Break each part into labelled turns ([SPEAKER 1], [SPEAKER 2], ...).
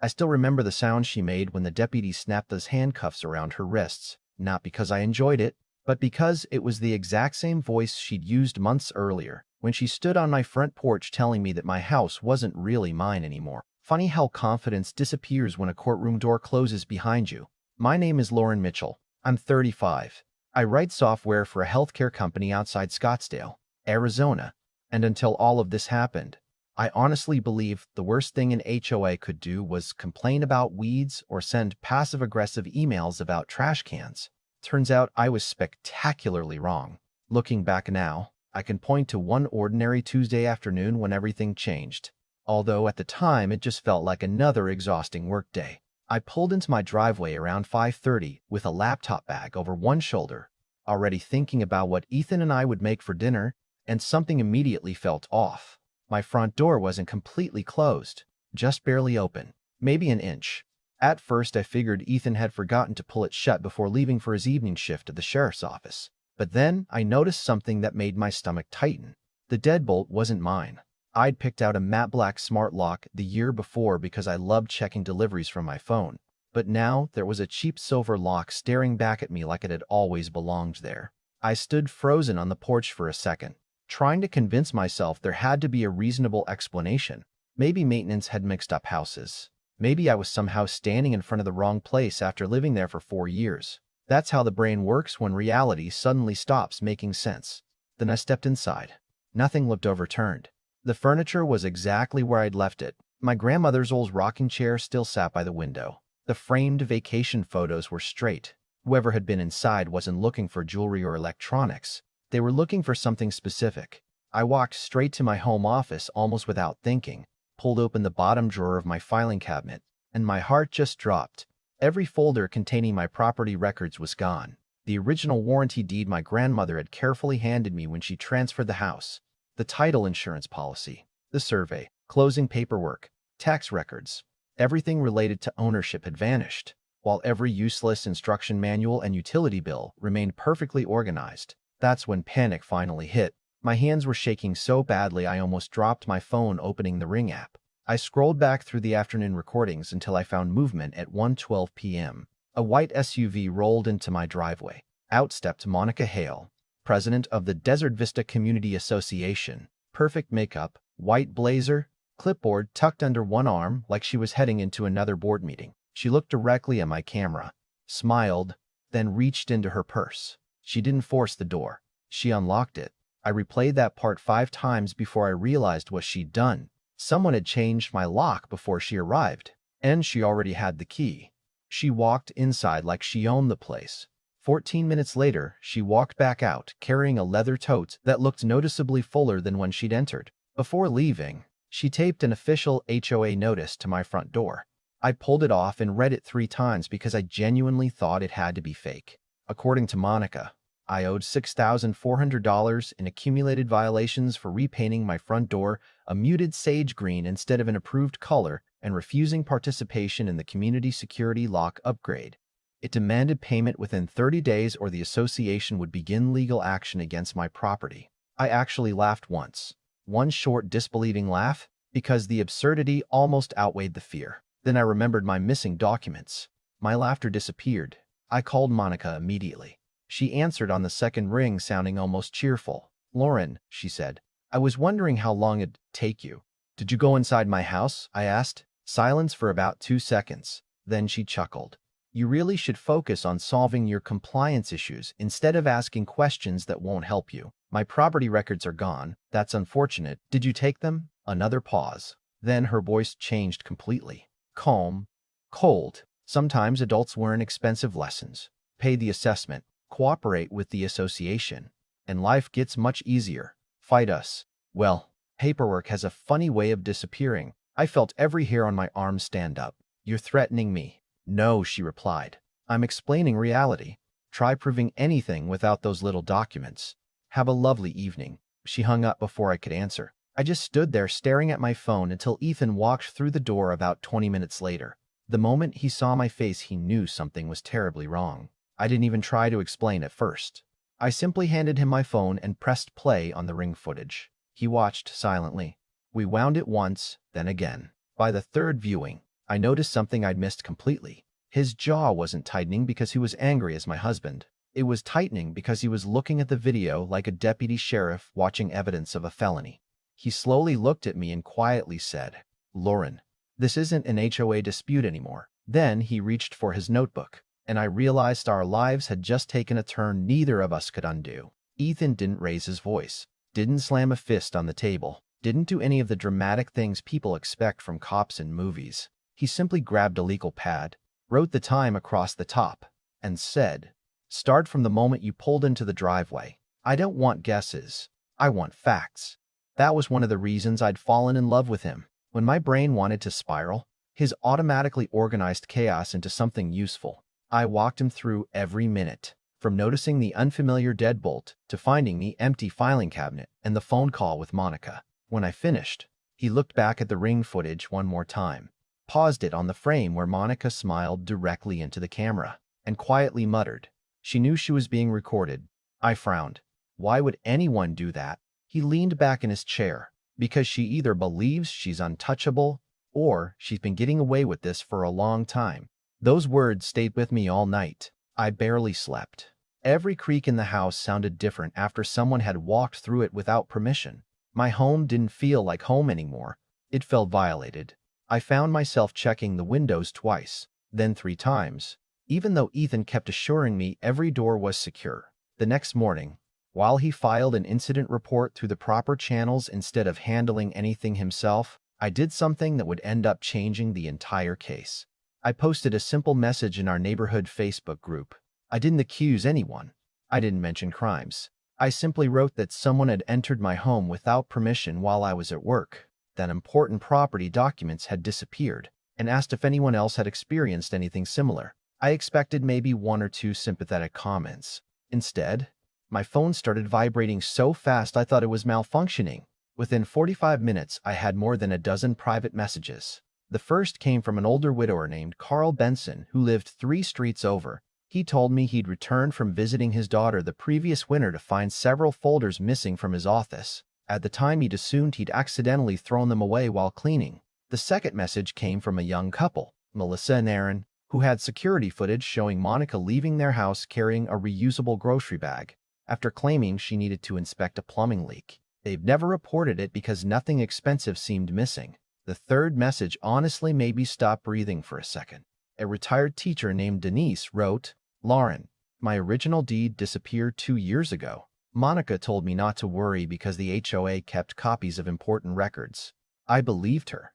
[SPEAKER 1] I still remember the sound she made when the deputy snapped those handcuffs around her wrists, not because I enjoyed it, but because it was the exact same voice she'd used months earlier, when she stood on my front porch telling me that my house wasn't really mine anymore. Funny how confidence disappears when a courtroom door closes behind you. My name is Lauren Mitchell. I'm 35. I write software for a healthcare company outside Scottsdale, Arizona. And until all of this happened, I honestly believe the worst thing an HOA could do was complain about weeds or send passive-aggressive emails about trash cans. Turns out I was spectacularly wrong. Looking back now, I can point to one ordinary Tuesday afternoon when everything changed, although at the time it just felt like another exhausting workday. I pulled into my driveway around 5:30 with a laptop bag over one shoulder, already thinking about what Ethan and I would make for dinner, and something immediately felt off. My front door wasn't completely closed, just barely open, maybe an inch. At first, I figured Ethan had forgotten to pull it shut before leaving for his evening shift at the sheriff's office. But then I noticed something that made my stomach tighten. The deadbolt wasn't mine. I'd picked out a matte black smart lock the year before because I loved checking deliveries from my phone. But now there was a cheap silver lock staring back at me like it had always belonged there. I stood frozen on the porch for a second, trying to convince myself there had to be a reasonable explanation. Maybe maintenance had mixed up houses. Maybe I was somehow standing in front of the wrong place after living there for 4 years. That's how the brain works when reality suddenly stops making sense. Then I stepped inside. Nothing looked overturned. The furniture was exactly where I'd left it. My grandmother's old rocking chair still sat by the window. The framed vacation photos were straight. Whoever had been inside wasn't looking for jewelry or electronics. They were looking for something specific. I walked straight to my home office almost without thinking, pulled open the bottom drawer of my filing cabinet, and my heart just dropped. Every folder containing my property records was gone. The original warranty deed my grandmother had carefully handed me when she transferred the house, the title insurance policy, the survey, closing paperwork, tax records. Everything related to ownership had vanished, while every useless instruction manual and utility bill remained perfectly organized. That's when panic finally hit. My hands were shaking so badly I almost dropped my phone opening the Ring app. I scrolled back through the afternoon recordings until I found movement at 1:12 p.m. A white SUV rolled into my driveway. Out stepped Monica Hale, president of the Desert Vista Community Association. Perfect makeup, white blazer, clipboard tucked under one arm like she was heading into another board meeting. She looked directly at my camera, smiled, then reached into her purse. She didn't force the door. She unlocked it. I replayed that part 5 times before I realized what she'd done. Someone had changed my lock before she arrived, and she already had the key. She walked inside like she owned the place. 14 minutes later, she walked back out, carrying a leather tote that looked noticeably fuller than when she'd entered. Before leaving, she taped an official HOA notice to my front door. I pulled it off and read it 3 times because I genuinely thought it had to be fake. According to Monica, I owed $6,400 in accumulated violations for repainting my front door a muted sage green instead of an approved color and refusing participation in the community security lock upgrade. It demanded payment within 30 days or the association would begin legal action against my property. I actually laughed once. One short disbelieving laugh, because the absurdity almost outweighed the fear. Then I remembered my missing documents. My laughter disappeared. I called Monica immediately. She answered on the second ring, sounding almost cheerful. "Lauren," she said, "I was wondering how long it'd take you." "Did you go inside my house?" I asked. Silence for about 2 seconds. Then she chuckled. "You really should focus on solving your compliance issues instead of asking questions that won't help you. My property records are gone. That's unfortunate. Did you take them?" Another pause. Then her voice changed completely. Calm, cold. "Sometimes adults learn expensive lessons. Pay the assessment. Cooperate with the association, and life gets much easier. Fight us. Well, paperwork has a funny way of disappearing." I felt every hair on my arm stand up. "You're threatening me." "No," she replied. "I'm explaining reality. Try proving anything without those little documents. Have a lovely evening." She hung up before I could answer. I just stood there staring at my phone until Ethan walked through the door about 20 minutes later. The moment he saw my face, he knew something was terribly wrong. I didn't even try to explain at first. I simply handed him my phone and pressed play on the Ring footage. He watched silently. We wound it once, then again. By the third viewing, I noticed something I'd missed completely. His jaw wasn't tightening because he was angry as my husband. It was tightening because he was looking at the video like a deputy sheriff watching evidence of a felony. He slowly looked at me and quietly said, "Lauren, this isn't an HOA dispute anymore." Then he reached for his notebook, and I realized our lives had just taken a turn neither of us could undo. Ethan didn't raise his voice, didn't slam a fist on the table, didn't do any of the dramatic things people expect from cops in movies. He simply grabbed a legal pad, wrote the time across the top, and said, "Start from the moment you pulled into the driveway. I don't want guesses. I want facts." That was one of the reasons I'd fallen in love with him. When my brain wanted to spiral, his automatically organized chaos into something useful. I walked him through every minute, from noticing the unfamiliar deadbolt to finding the empty filing cabinet and the phone call with Monica. When I finished, he looked back at the ring footage one more time, paused it on the frame where Monica smiled directly into the camera, and quietly muttered, "She knew she was being recorded." I frowned. Why would anyone do that? He leaned back in his chair. Because she either believes she's untouchable or she's been getting away with this for a long time. Those words stayed with me all night. I barely slept. Every creak in the house sounded different after someone had walked through it without permission. My home didn't feel like home anymore. It felt violated. I found myself checking the windows twice, then 3 times, even though Ethan kept assuring me every door was secure. The next morning, while he filed an incident report through the proper channels instead of handling anything himself, I did something that would end up changing the entire case. I posted a simple message in our neighborhood Facebook group. I didn't accuse anyone. I didn't mention crimes. I simply wrote that someone had entered my home without permission while I was at work, that important property documents had disappeared, and asked if anyone else had experienced anything similar. I expected maybe 1 or 2 sympathetic comments. Instead, my phone started vibrating so fast I thought it was malfunctioning. Within 45 minutes, I had more than a dozen private messages. The first came from an older widower named Carl Benson who lived 3 streets over. He told me he'd returned from visiting his daughter the previous winter to find several folders missing from his office. At the time, he'd assumed he'd accidentally thrown them away while cleaning. The second message came from a young couple, Melissa and Aaron, who had security footage showing Monica leaving their house carrying a reusable grocery bag, after claiming she needed to inspect a plumbing leak. They've never reported it because nothing expensive seemed missing. The third message honestly made me stop breathing for a second. A retired teacher named Denise wrote, "Lauren, my original deed disappeared 2 years ago. Monica told me not to worry because the HOA kept copies of important records." I believed her.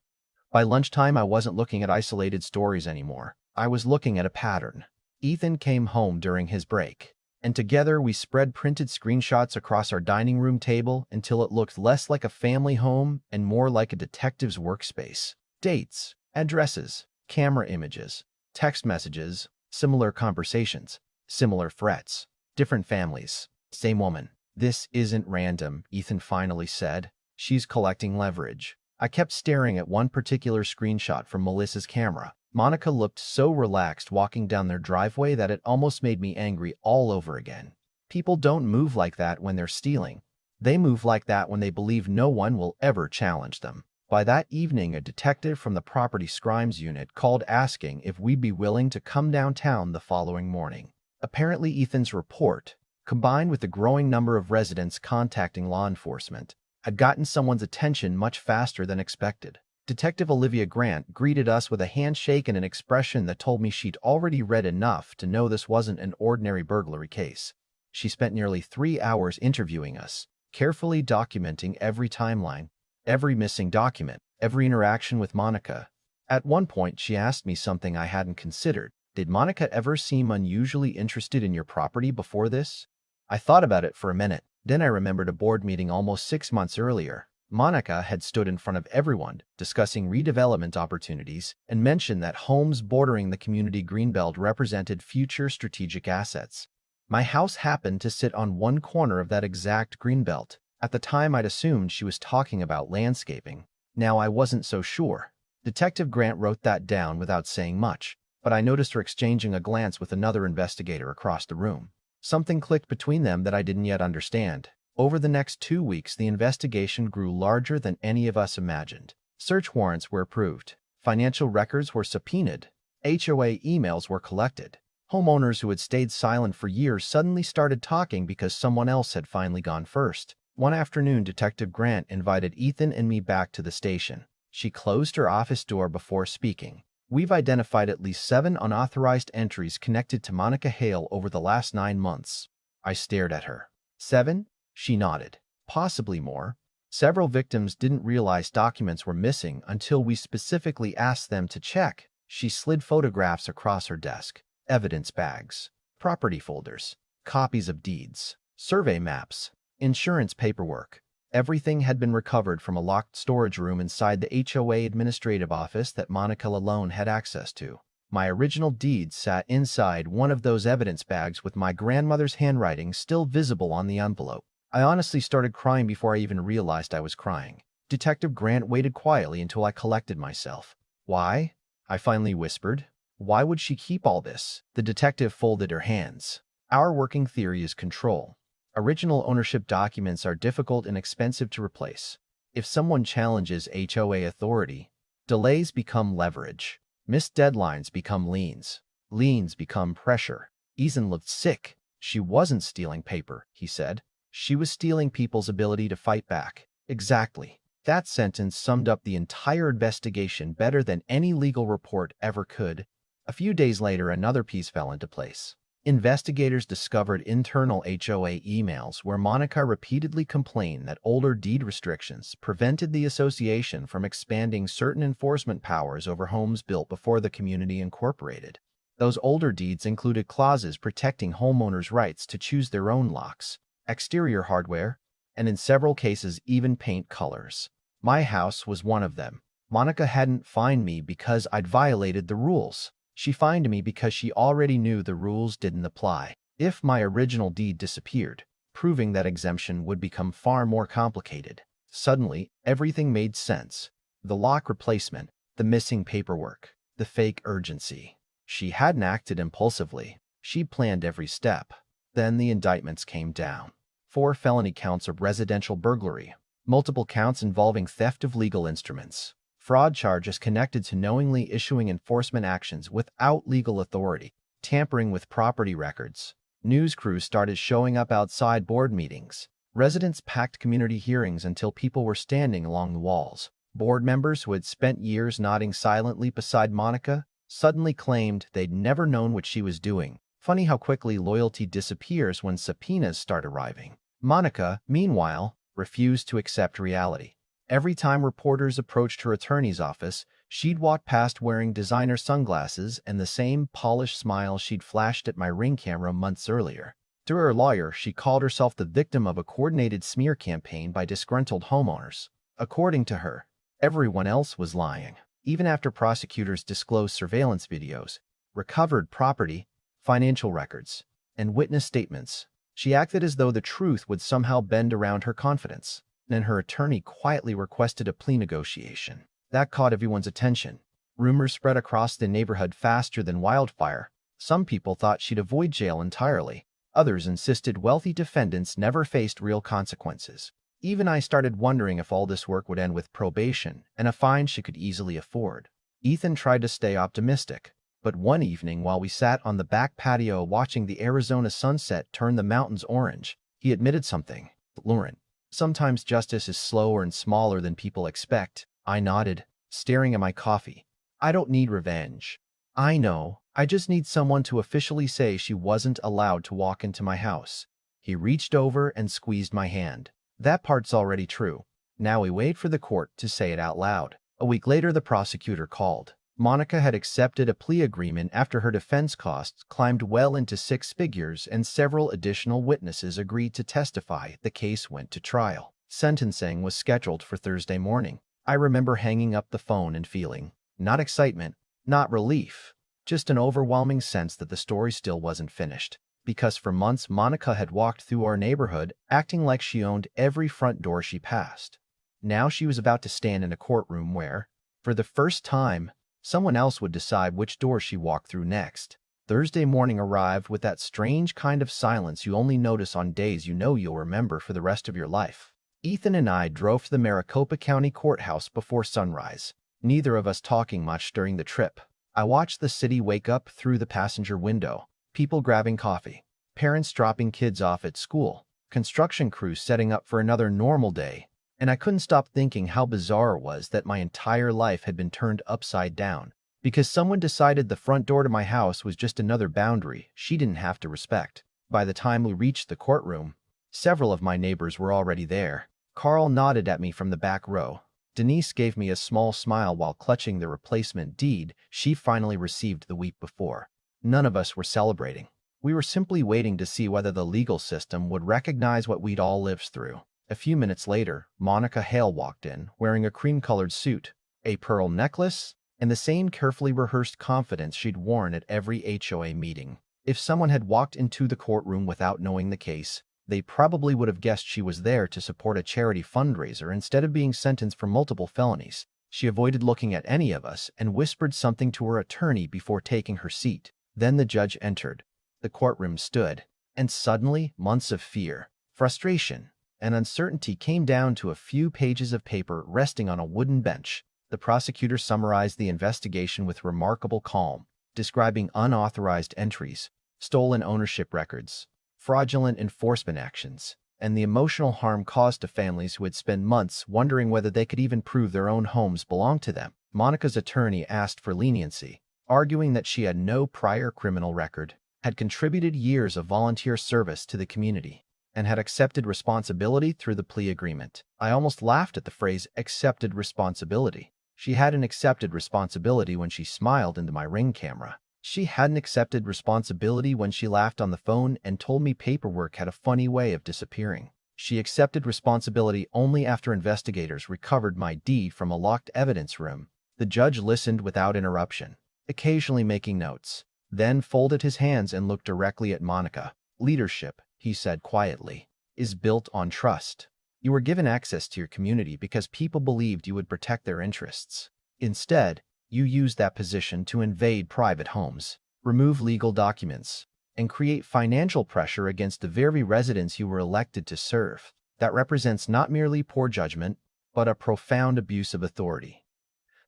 [SPEAKER 1] By lunchtime, I wasn't looking at isolated stories anymore. I was looking at a pattern. Ethan came home during his break, and together we spread printed screenshots across our dining room table until it looked less like a family home and more like a detective's workspace. Dates, addresses, camera images, text messages, similar conversations, similar threats, different families, same woman. "This isn't random," Ethan finally said. "She's collecting leverage." I kept staring at one particular screenshot from Melissa's camera. Monica looked so relaxed walking down their driveway that it almost made me angry all over again. People don't move like that when they're stealing. They move like that when they believe no one will ever challenge them. By that evening, a detective from the property crimes unit called asking if we'd be willing to come downtown the following morning. Apparently, Ethan's report, combined with the growing number of residents contacting law enforcement, had gotten someone's attention much faster than expected. Detective Olivia Grant greeted us with a handshake and an expression that told me she'd already read enough to know this wasn't an ordinary burglary case. She spent nearly 3 hours interviewing us, carefully documenting every timeline, every missing document, every interaction with Monica. At one point, she asked me something I hadn't considered. "Did Monica ever seem unusually interested in your property before this?" I thought about it for a minute. Then I remembered a board meeting almost 6 months earlier. Monica had stood in front of everyone discussing redevelopment opportunities and mentioned that homes bordering the community greenbelt represented future strategic assets. My house happened to sit on one corner of that exact greenbelt. At the time, I'd assumed she was talking about landscaping. Now I wasn't so sure. Detective Grant wrote that down without saying much, but I noticed her exchanging a glance with another investigator across the room. Something clicked between them that I didn't yet understand. Over the next 2 weeks, the investigation grew larger than any of us imagined. Search warrants were approved. Financial records were subpoenaed. HOA emails were collected. Homeowners who had stayed silent for years suddenly started talking because someone else had finally gone first. One afternoon, Detective Grant invited Ethan and me back to the station. She closed her office door before speaking. We've identified at least 7 unauthorized entries connected to Monica Hale over the last 9 months. I stared at her. 7? She nodded. Possibly more. Several victims didn't realize documents were missing until we specifically asked them to check. She slid photographs across her desk. Evidence bags, property folders, copies of deeds, survey maps, insurance paperwork. Everything had been recovered from a locked storage room inside the HOA administrative office that Monica alone had access to. My original deeds sat inside one of those evidence bags with my grandmother's handwriting still visible on the envelope. I honestly started crying before I even realized I was crying. Detective Grant waited quietly until I collected myself. Why? I finally whispered. Why would she keep all this? The detective folded her hands. Our working theory is control. Original ownership documents are difficult and expensive to replace. If someone challenges HOA authority, delays become leverage. Missed deadlines become liens. Liens become pressure. Ethan looked sick. She wasn't stealing paper, he said. She was stealing people's ability to fight back. Exactly. That sentence summed up the entire investigation better than any legal report ever could. A few days later, another piece fell into place. Investigators discovered internal HOA emails where Monica repeatedly complained that older deed restrictions prevented the association from expanding certain enforcement powers over homes built before the community incorporated. Those older deeds included clauses protecting homeowners' rights to choose their own locks, exterior hardware, and in several cases even paint colors. My house was one of them. Monica hadn't fined me because I'd violated the rules. She fined me because she already knew the rules didn't apply. If my original deed disappeared, proving that exemption would become far more complicated. Suddenly, everything made sense. The lock replacement, the missing paperwork, the fake urgency. She hadn't acted impulsively. She planned every step. Then the indictments came down. 4 felony counts of residential burglary, multiple counts involving theft of legal instruments, fraud charges connected to knowingly issuing enforcement actions without legal authority, tampering with property records. News crews started showing up outside board meetings. Residents packed community hearings until people were standing along the walls. Board members who had spent years nodding silently beside Monica suddenly claimed they'd never known what she was doing. Funny how quickly loyalty disappears when subpoenas start arriving. Monica, meanwhile, refused to accept reality. Every time reporters approached her attorney's office, she'd walk past wearing designer sunglasses and the same polished smile she'd flashed at my Ring camera months earlier. To her lawyer, she called herself the victim of a coordinated smear campaign by disgruntled homeowners. According to her, everyone else was lying. Even after prosecutors disclosed surveillance videos, recovered property, financial records, and witness statements, she acted as though the truth would somehow bend around her confidence. Then her attorney quietly requested a plea negotiation. That caught everyone's attention. Rumors spread across the neighborhood faster than wildfire. Some people thought she'd avoid jail entirely. Others insisted wealthy defendants never faced real consequences. Even I started wondering if all this work would end with probation and a fine she could easily afford. Ethan tried to stay optimistic, but one evening while we sat on the back patio watching the Arizona sunset turn the mountains orange, he admitted something. Lauren, sometimes justice is slower and smaller than people expect. I nodded, staring at my coffee. I don't need revenge. I know. I just need someone to officially say she wasn't allowed to walk into my house. He reached over and squeezed my hand. That part's already true. Now we wait for the court to say it out loud. A week later, the prosecutor called. Monica had accepted a plea agreement after her defense costs climbed well into 6 figures and several additional witnesses agreed to testify. The case went to trial. Sentencing was scheduled for Thursday morning. I remember hanging up the phone and feeling, not excitement, not relief, just an overwhelming sense that the story still wasn't finished. Because for months Monica had walked through our neighborhood acting like she owned every front door she passed. Now she was about to stand in a courtroom where, for the first time, someone else would decide which door she walked through next. Thursday morning arrived with that strange kind of silence you only notice on days you know you'll remember for the rest of your life. Ethan and I drove to the Maricopa County Courthouse before sunrise. neither of us talking much during the trip. I watched the city wake up through the passenger window, people grabbing coffee, parents dropping kids off at school, construction crews setting up for another normal day, and I couldn't stop thinking how bizarre it was that my entire life had been turned upside down because someone decided the front door to my house was just another boundary she didn't have to respect. By the time we reached the courtroom, several of my neighbors were already there. Carl nodded at me from the back row. Denise gave me a small smile while clutching the replacement deed she finally received the week before. None of us were celebrating. We were simply waiting to see whether the legal system would recognize what we'd all lived through. A few minutes later, Monica Hale walked in, wearing a cream-colored suit, a pearl necklace, and the same carefully rehearsed confidence she'd worn at every HOA meeting. If someone had walked into the courtroom without knowing the case, they probably would have guessed she was there to support a charity fundraiser instead of being sentenced for multiple felonies. She avoided looking at any of us and whispered something to her attorney before taking her seat. Then the judge entered. The courtroom stood, and suddenly, months of fear, frustration, and uncertainty came down to a few pages of paper resting on a wooden bench. The prosecutor summarized the investigation with remarkable calm, describing unauthorized entries, stolen ownership records, fraudulent enforcement actions, and the emotional harm caused to families who had spent months wondering whether they could even prove their own homes belonged to them. Monica's attorney asked for leniency, arguing that she had no prior criminal record, had contributed years of volunteer service to the community, and had accepted responsibility through the plea agreement. I almost laughed at the phrase accepted responsibility. She hadn't accepted responsibility when she smiled into my Ring camera. She hadn't accepted responsibility when she laughed on the phone and told me paperwork had a funny way of disappearing. She accepted responsibility only after investigators recovered my deed from a locked evidence room. The judge listened without interruption, occasionally making notes, then folded his hands and looked directly at Monica. Leadership, he said quietly, is built on trust. You were given access to your community because people believed you would protect their interests. Instead, you used that position to invade private homes, remove legal documents, and create financial pressure against the very residents you were elected to serve. That represents not merely poor judgment, but a profound abuse of authority.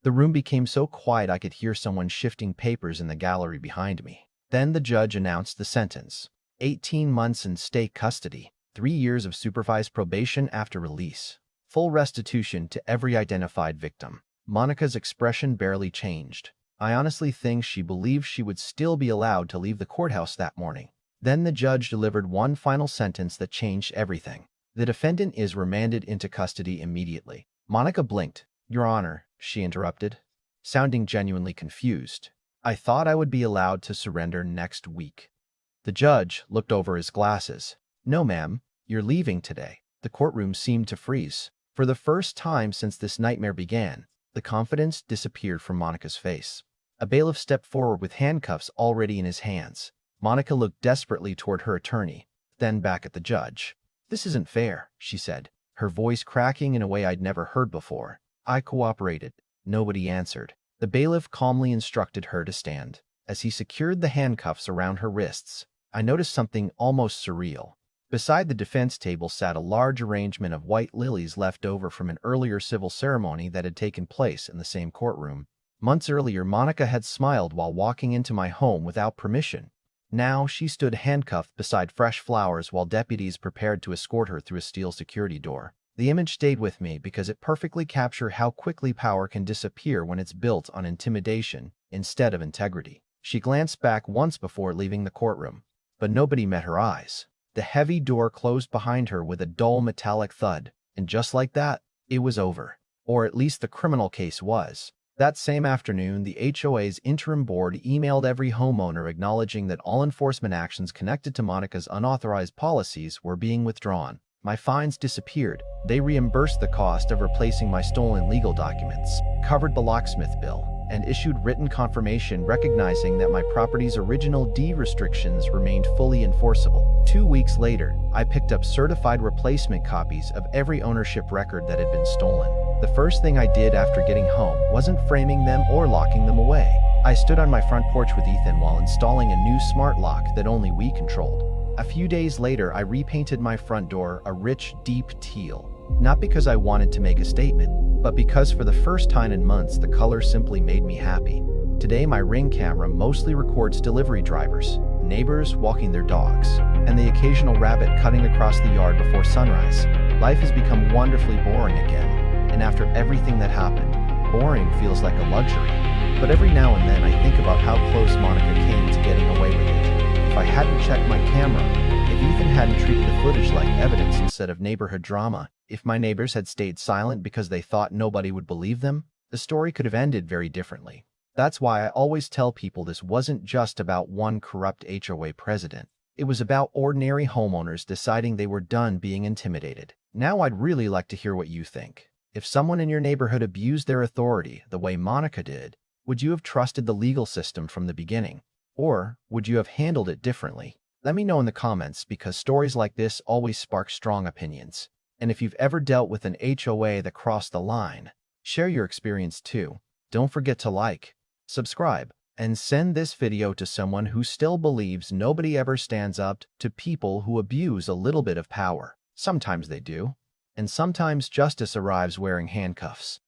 [SPEAKER 1] The room became so quiet I could hear someone shifting papers in the gallery behind me. Then the judge announced the sentence: 18 months in state custody, 3 years of supervised probation after release, full restitution to every identified victim. Monica's expression barely changed. I honestly think she believed she would still be allowed to leave the courthouse that morning. Then the judge delivered one final sentence that changed everything. The defendant is remanded into custody immediately. Monica blinked. Your Honor, she interrupted, sounding genuinely confused. I thought I would be allowed to surrender next week. The judge looked over his glasses. No, ma'am, you're leaving today. The courtroom seemed to freeze. For the first time since this nightmare began, the confidence disappeared from Monica's face. A bailiff stepped forward with handcuffs already in his hands. Monica looked desperately toward her attorney, then back at the judge. This isn't fair, she said, her voice cracking in a way I'd never heard before. I cooperated. Nobody answered. The bailiff calmly instructed her to stand. As he secured the handcuffs around her wrists, I noticed something almost surreal. Beside the defense table sat a large arrangement of white lilies left over from an earlier civil ceremony that had taken place in the same courtroom. Months earlier, Monica had smiled while walking into my home without permission. Now she stood handcuffed beside fresh flowers while deputies prepared to escort her through a steel security door. The image stayed with me because it perfectly captured how quickly power can disappear when it's built on intimidation instead of integrity. She glanced back once before leaving the courtroom, but nobody met her eyes. The heavy door closed behind her with a dull metallic thud, and just like that, it was over. Or at least the criminal case was. That same afternoon, the HOA's interim board emailed every homeowner acknowledging that all enforcement actions connected to Monica's unauthorized policies were being withdrawn. My fines disappeared. They reimbursed the cost of replacing my stolen legal documents, covered the locksmith bill, and issued written confirmation recognizing that my property's original deed restrictions remained fully enforceable. 2 weeks later, I picked up certified replacement copies of every ownership record that had been stolen. The first thing I did after getting home wasn't framing them or locking them away. I stood on my front porch with Ethan while installing a new smart lock that only we controlled. A few days later, I repainted my front door a rich, deep teal, Not because I wanted to make a statement, but because for the first time in months the color simply made me happy. Today my Ring camera mostly records delivery drivers, neighbors walking their dogs, and the occasional rabbit cutting across the yard before sunrise. Life has become wonderfully boring again, and after everything that happened, boring feels like a luxury. But every now and then I think about how close Monica came to getting away with it. If I hadn't checked my camera, if Ethan hadn't treated the footage like evidence instead of neighborhood drama, if my neighbors had stayed silent because they thought nobody would believe them, the story could have ended very differently. That's why I always tell people this wasn't just about one corrupt HOA president. It was about ordinary homeowners deciding they were done being intimidated. Now I'd really like to hear what you think. If someone in your neighborhood abused their authority the way Monica did, would you have trusted the legal system from the beginning? Or would you have handled it differently? Let me know in the comments because stories like this always spark strong opinions. And if you've ever dealt with an HOA that crossed the line, share your experience too. Don't forget to like, subscribe, and send this video to someone who still believes nobody ever stands up to people who abuse a little bit of power. Sometimes they do. And sometimes justice arrives wearing handcuffs.